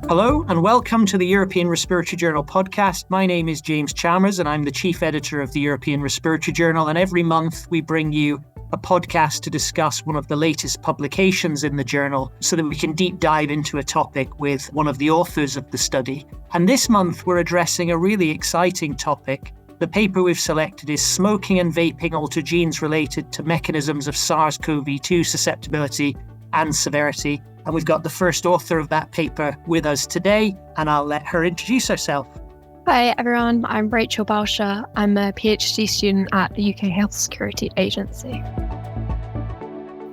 Hello and welcome to the European Respiratory Journal podcast. My name is James Chalmers and I'm the chief editor of the European Respiratory Journal, and every month we bring you a podcast to discuss one of the latest publications in the journal so that we can deep dive into a topic with one of the authors of the study. And this month we're addressing a really exciting topic. The paper we've selected is Smoking and Vaping Alter Genes Related to Mechanisms of SARS-CoV-2 Susceptibility and Severity. And we've got the first author of that paper with us today, and I'll let her introduce herself. Hi everyone, I'm Rachel Bowsher. I'm a PhD student at the UK Health Security Agency.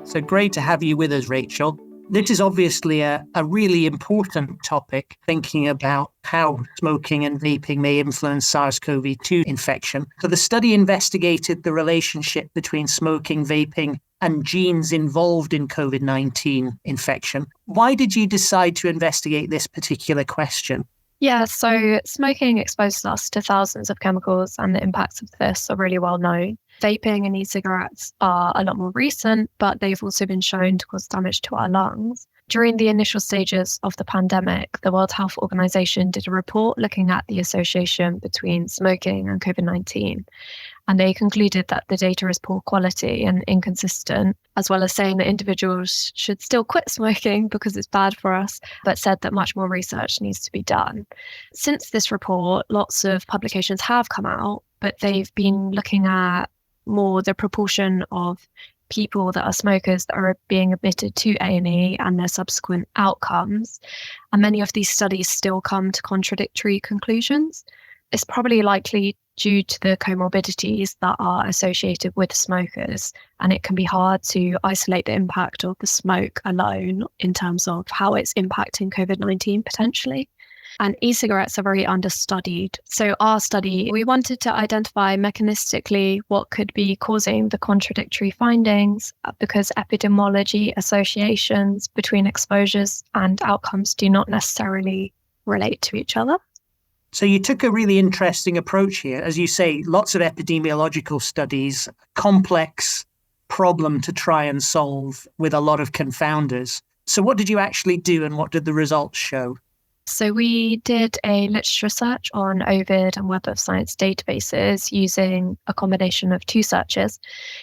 So great to have you with us, Rachel. This is obviously a really important topic, thinking about how smoking and vaping may influence SARS-CoV-2 infection. So the study investigated the relationship between smoking, vaping, and genes involved in COVID-19 infection. Why did you decide to investigate this particular question? Yeah, so smoking exposes us to thousands of chemicals, and the impacts of this are really well known. Vaping and e-cigarettes are a lot more recent, but they've also been shown to cause damage to our lungs. During the initial stages of the pandemic, the World Health Organization did a report looking at the association between smoking and COVID-19. And they concluded that the data is poor quality and inconsistent, as well as saying that individuals should still quit smoking because it's bad for us, but said that much more research needs to be done. Since this report, lots of publications have come out, but they've been looking at more the proportion of people that are smokers that are being admitted to A&E and their subsequent outcomes. And many of these studies still come to contradictory conclusions. It's probably likely due to the comorbidities that are associated with smokers, and it can be hard to isolate the impact of the smoke alone in terms of how it's impacting COVID-19 potentially. And e-cigarettes are very understudied. So our study, we wanted to identify mechanistically what could be causing the contradictory findings, because epidemiology associations between exposures and outcomes do not necessarily relate to each other. So you took a really interesting approach here. As you say, lots of epidemiological studies, complex problem to try and solve with a lot of confounders. So what did you actually do and what did the results show? So we did a literature search on Ovid and Web of Science databases using a combination of two searches.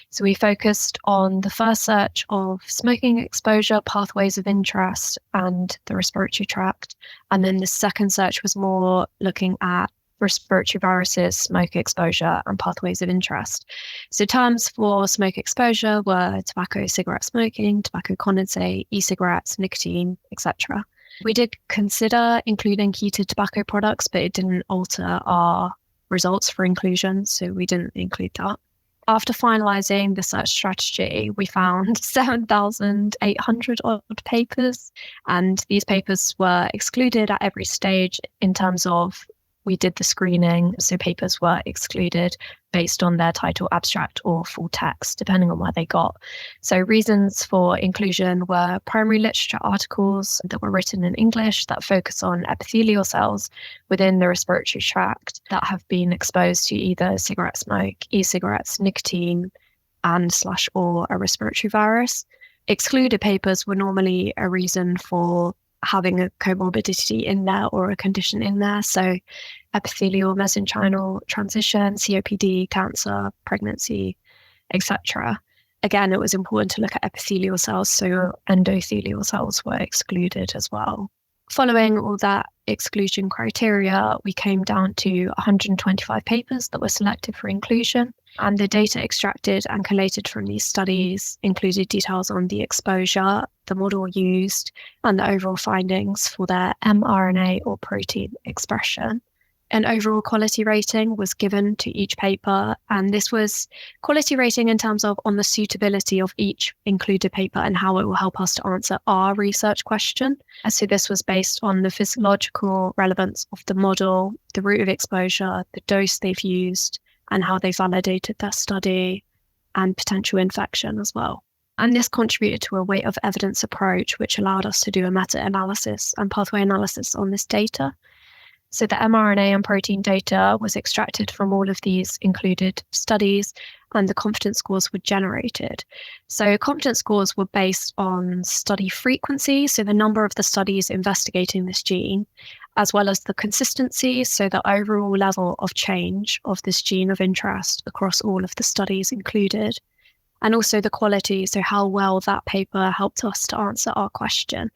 So we focused on the first search of smoking exposure, pathways of interest, and the respiratory tract. And then the second search was more looking at respiratory viruses, smoke exposure, and pathways of interest. So terms for smoke exposure were tobacco, cigarette smoking, tobacco condensate, e-cigarettes, nicotine, etc. We did consider including heated tobacco products, but it didn't alter our results for inclusion, so we didn't include that. After finalising the search strategy, we found 7,800 odd papers, and these papers were excluded at every stage in terms of we did the screening, so papers were excluded based on their title, abstract, or full text, depending on where they got. So reasons for inclusion were primary literature articles that were written in English that focus on epithelial cells within the respiratory tract that have been exposed to either cigarette smoke, e-cigarettes, nicotine, and/or a respiratory virus. Excluded papers were normally a reason for having a comorbidity in there or a condition in there. So epithelial mesenchymal transition, COPD, cancer, pregnancy, etc. Again, it was important to look at epithelial cells, so endothelial cells were excluded as well. Following all that exclusion criteria, we came down to 125 papers that were selected for inclusion. And the data extracted and collated from these studies included details on the exposure, the model used, and the overall findings for their mRNA or protein expression. An overall quality rating was given to each paper, and this was quality rating in terms of on the suitability of each included paper and how it will help us to answer our research question. And so this was based on the physiological relevance of the model, the route of exposure, the dose they've used, and how they validated their study, and potential infection as well. And this contributed to a weight of evidence approach, which allowed us to do a meta-analysis and pathway analysis on this data. So the mRNA and protein data was extracted from all of these included studies, and the confidence scores were generated. So confidence scores were based on study frequency, so the number of the studies investigating this gene, as well as the consistency, so the overall level of change of this gene of interest across all of the studies included, and also the quality, so how well that paper helped us to answer our question.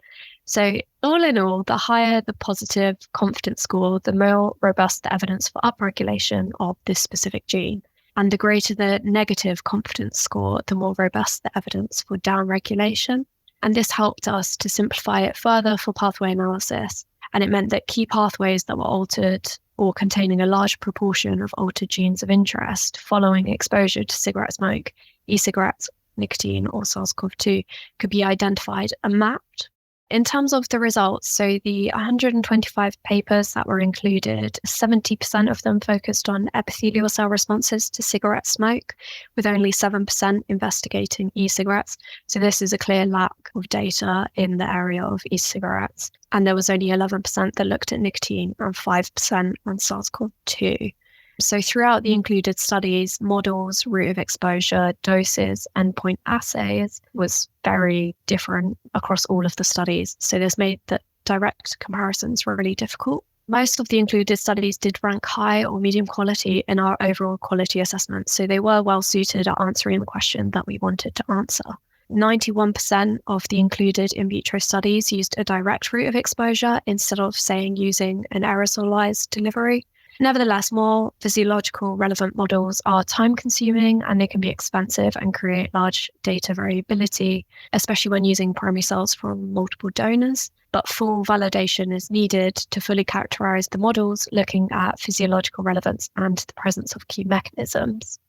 So all in all, the higher the positive confidence score, the more robust the evidence for upregulation of this specific gene. And the greater the negative confidence score, the more robust the evidence for downregulation. And this helped us to simplify it further for pathway analysis. And it meant that key pathways that were altered or containing a large proportion of altered genes of interest following exposure to cigarette smoke, e-cigarettes, nicotine, or SARS-CoV-2 could be identified and mapped. In terms of the results, so the 125 papers that were included, 70% of them focused on epithelial cell responses to cigarette smoke, with only 7% investigating e-cigarettes. So this is a clear lack of data in the area of e-cigarettes. And there was only 11% that looked at nicotine and 5% on SARS-CoV-2. So throughout the included studies, models, route of exposure, doses, endpoint assays was very different across all of the studies. So this made the direct comparisons really difficult. Most of the included studies did rank high or medium quality in our overall quality assessment. So they were well suited at answering the question that we wanted to answer. 91% of the included in vitro studies used a direct route of exposure instead of, saying, using an aerosolized delivery. Nevertheless, more physiological relevant models are time-consuming and they can be expensive and create large data variability, especially when using primary cells from multiple donors. But full validation is needed to fully characterize the models, looking at physiological relevance and the presence of key mechanisms.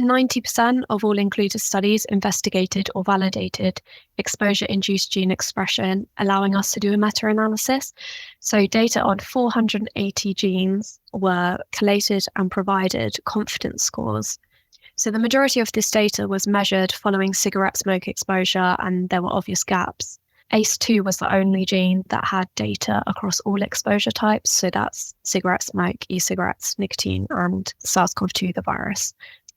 90% of all included studies investigated or validated exposure-induced gene expression, allowing us to do a meta-analysis. So data on 480 genes were collated and provided confidence scores. So the majority of this data was measured following cigarette smoke exposure, and there were obvious gaps. ACE2 was the only gene that had data across all exposure types. So that's cigarette smoke, e-cigarettes, nicotine, and SARS-CoV-2, the virus.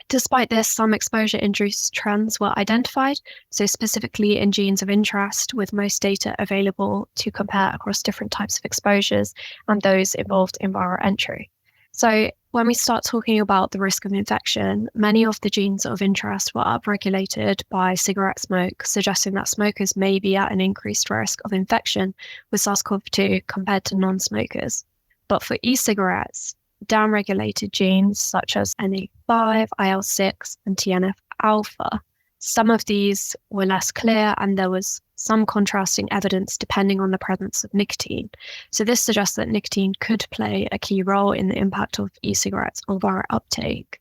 Despite this, some exposure-induced trends were identified, so specifically in genes of interest, with most data available to compare across different types of exposures and those involved in viral entry. So when we start talking about the risk of infection, many of the genes of interest were upregulated by cigarette smoke, suggesting that smokers may be at an increased risk of infection with SARS-CoV-2 compared to non-smokers. But for e-cigarettes, downregulated genes such as NA5, IL-6, and TNF-alpha. Some of these were less clear, and there was some contrasting evidence depending on the presence of nicotine. So this suggests that nicotine could play a key role in the impact of e-cigarettes on viral uptake,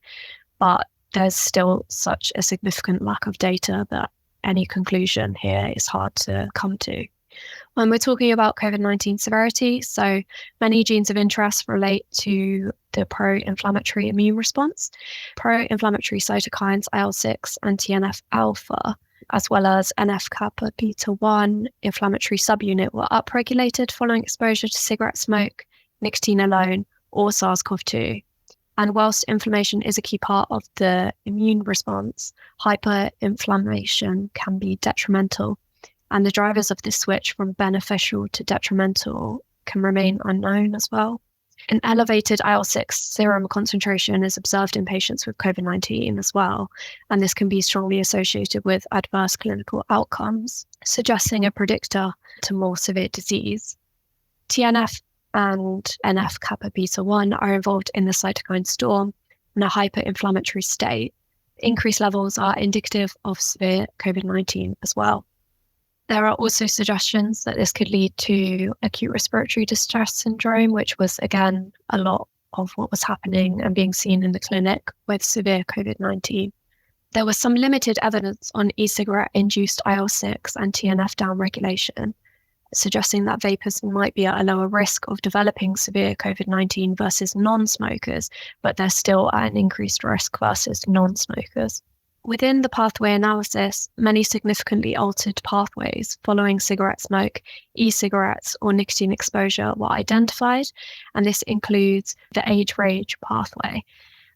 but there's still such a significant lack of data that any conclusion here is hard to come to. When we're talking about COVID-19 severity, so many genes of interest relate to the pro-inflammatory immune response. Pro-inflammatory cytokines IL-6 and TNF-alpha, as well as NF-kappa beta-1 inflammatory subunit, were upregulated following exposure to cigarette smoke, nicotine alone, or SARS-CoV-2. And whilst inflammation is a key part of the immune response, hyperinflammation can be detrimental. And the drivers of this switch from beneficial to detrimental can remain unknown as well. An elevated IL-6 serum concentration is observed in patients with COVID-19 as well, and this can be strongly associated with adverse clinical outcomes, suggesting a predictor to more severe disease. TNF and NF-kappa beta-1 are involved in the cytokine storm in a hyperinflammatory state. Increased levels are indicative of severe COVID-19 as well. There are also suggestions that this could lead to acute respiratory distress syndrome, which was, again, a lot of what was happening and being seen in the clinic with severe COVID-19. There was some limited evidence on e-cigarette-induced IL-6 and TNF downregulation, suggesting that vapers might be at a lower risk of developing severe COVID-19 versus non-smokers, but they're still at an increased risk versus non-smokers. Within the pathway analysis, many significantly altered pathways following cigarette smoke, e-cigarettes, or nicotine exposure were identified, and this includes the age-range pathway,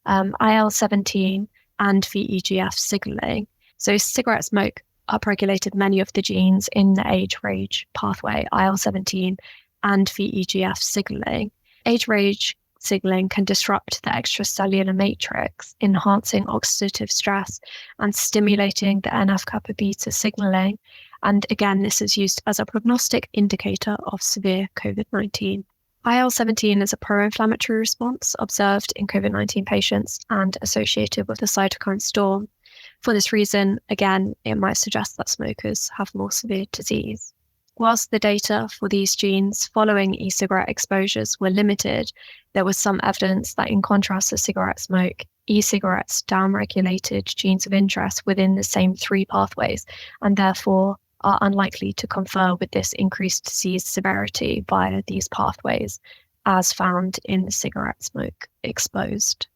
IL-17, and VEGF signaling. So cigarette smoke upregulated many of the genes in the age-range pathway, IL-17, and VEGF signaling. Age-range signaling can disrupt the extracellular matrix, enhancing oxidative stress and stimulating the NF-kappa beta signaling. And again, this is used as a prognostic indicator of severe COVID-19. IL-17 is a pro-inflammatory response observed in COVID-19 patients and associated with the cytokine storm. For this reason, again, it might suggest that smokers have more severe disease. Whilst the data for these genes following e-cigarette exposures were limited, there was some evidence that in contrast to cigarette smoke, e-cigarettes downregulated genes of interest within the same three pathways and therefore are unlikely to confer with this increased disease severity via these pathways, as found in the cigarette smoke exposed.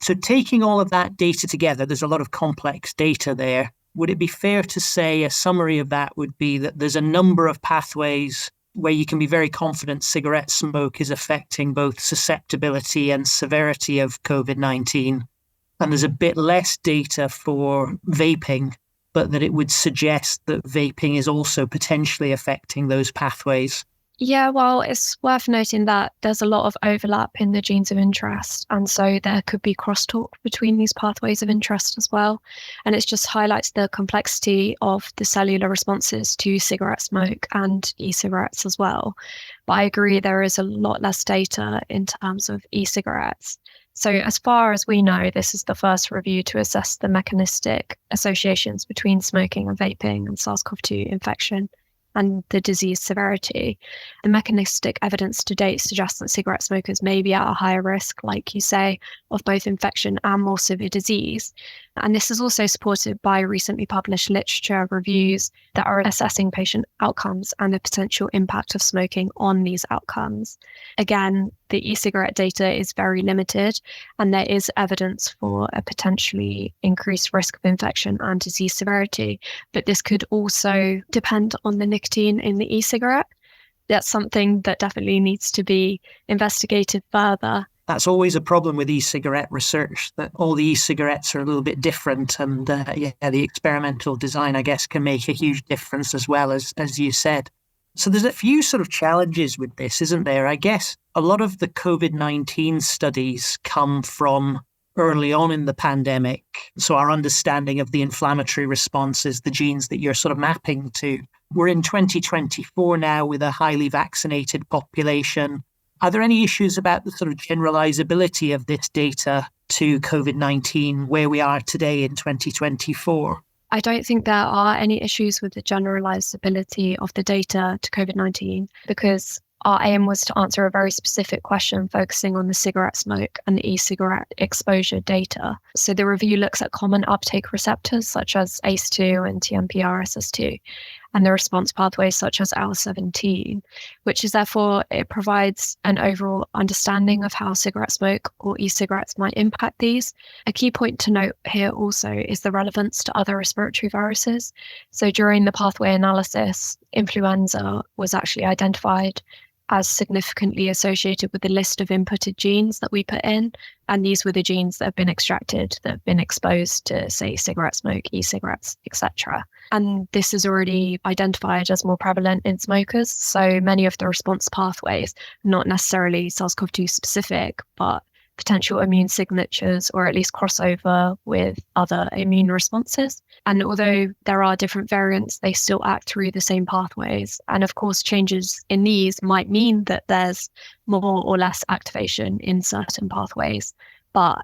So taking all of that data together, there's a lot of complex data there. Would it be fair to say a summary of that would be that there's a number of pathways where you can be very confident cigarette smoke is affecting both susceptibility and severity of COVID-19, and there's a bit less data for vaping, but that it would suggest that vaping is also potentially affecting those pathways? Yeah, well, it's worth noting that there's a lot of overlap in the genes of interest, and so there could be crosstalk between these pathways of interest as well. And it just highlights the complexity of the cellular responses to cigarette smoke and e-cigarettes as well. But I agree there is a lot less data in terms of e-cigarettes. So as far as we know, this is the first review to assess the mechanistic associations between smoking and vaping and SARS-CoV-2 infection and the disease severity. The mechanistic evidence to date suggests that cigarette smokers may be at a higher risk, like you say, of both infection and more severe disease. And this is also supported by recently published literature reviews that are assessing patient outcomes and the potential impact of smoking on these outcomes. Again, the e-cigarette data is very limited, and there is evidence for a potentially increased risk of infection and disease severity, but this could also depend on the nicotine in the e-cigarette. That's something that definitely needs to be investigated further. That's always a problem with e-cigarette research, that all the e-cigarettes are a little bit different, and the experimental design, I guess, can make a huge difference as well, as you said. So there's a few sort of challenges with this, isn't there? I guess a lot of the COVID-19 studies come from early on in the pandemic. So our understanding of the inflammatory responses, the genes that you're sort of mapping to. We're in 2024 now with a highly vaccinated population. Are there any issues about the sort of generalizability of this data to COVID-19 where we are today in 2024? I don't think there are any issues with the generalizability of the data to COVID-19 because our aim was to answer a very specific question focusing on the cigarette smoke and the e-cigarette exposure data. So the review looks at common uptake receptors such as ACE2 and TMPRSS2 and the response pathways such as IL-17, which is therefore, it provides an overall understanding of how cigarette smoke or e-cigarettes might impact these. A key point to note here also is the relevance to other respiratory viruses. So during the pathway analysis, influenza was actually identified as significantly associated with the list of inputted genes that we put in. And these were the genes that have been extracted, that have been exposed to, say, cigarette smoke, e-cigarettes, etc. And this is already identified as more prevalent in smokers. So many of the response pathways, not necessarily SARS-CoV-2 specific, but potential immune signatures or at least crossover with other immune responses. And although there are different variants, they still act through the same pathways. And of course, changes in these might mean that there's more or less activation in certain pathways. But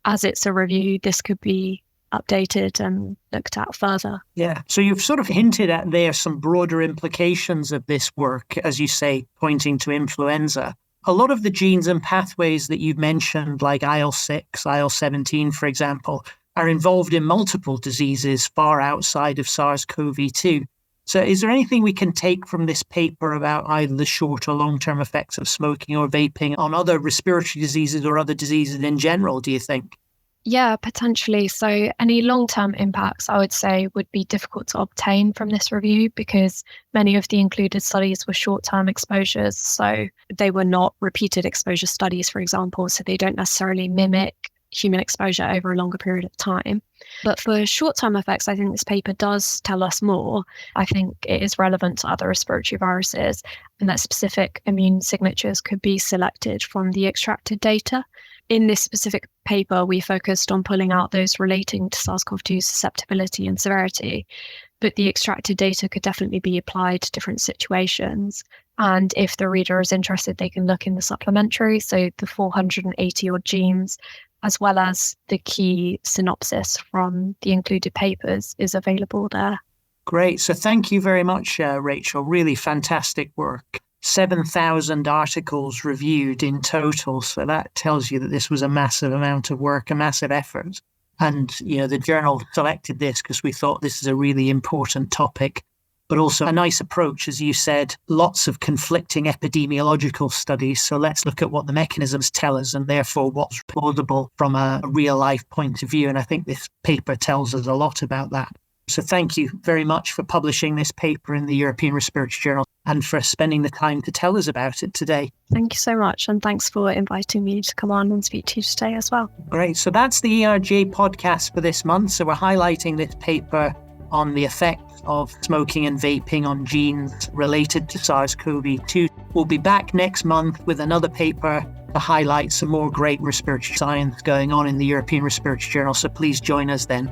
as it's a review, this could be updated and looked at further. Yeah. So you've sort of hinted at there some broader implications of this work, as you say, pointing to influenza. A lot of the genes and pathways that you've mentioned, like IL-6, IL-17, for example, are involved in multiple diseases far outside of SARS-CoV-2. So is there anything we can take from this paper about either the short or long-term effects of smoking or vaping on other respiratory diseases or other diseases in general, do you think? Yeah, potentially. So any long-term impacts, I would say, would be difficult to obtain from this review because many of the included studies were short-term exposures. So they were not repeated exposure studies, for example, so they don't necessarily mimic human exposure over a longer period of time. But for short-term effects, I think this paper does tell us more. I think it is relevant to other respiratory viruses and that specific immune signatures could be selected from the extracted data. In this specific paper, we focused on pulling out those relating to SARS-CoV-2 susceptibility and severity, but the extracted data could definitely be applied to different situations. And if the reader is interested, they can look in the supplementary, so the 480 odd genes, as well as the key synopsis from the included papers is available there. Great. So thank you very much, Rachel. Really fantastic work. 7,000 articles reviewed in total. So that tells you that this was a massive amount of work, a massive effort. And, the journal selected this because we thought this is a really important topic, but also a nice approach, as you said, lots of conflicting epidemiological studies. So let's look at what the mechanisms tell us and therefore what's plausible from a real life point of view. And I think this paper tells us a lot about that. So thank you very much for publishing this paper in the European Respiratory Journal and for spending the time to tell us about it today. Thank you so much. And thanks for inviting me to come on and speak to you today as well. Great. So that's the ERJ podcast for this month. So we're highlighting this paper on the effects of smoking and vaping on genes related to SARS-CoV-2. We'll be back next month with another paper to highlight some more great respiratory science going on in the European Respiratory Journal. So please join us then.